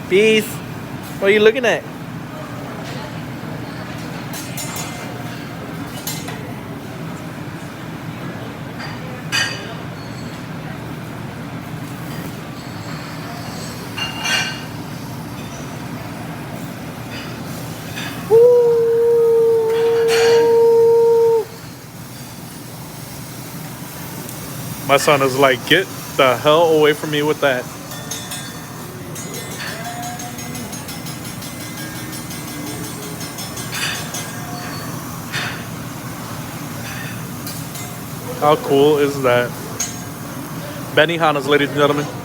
Peace. What are you looking at? My son is like, get the hell away from me with that. How cool is that? Benihanas, ladies and gentlemen.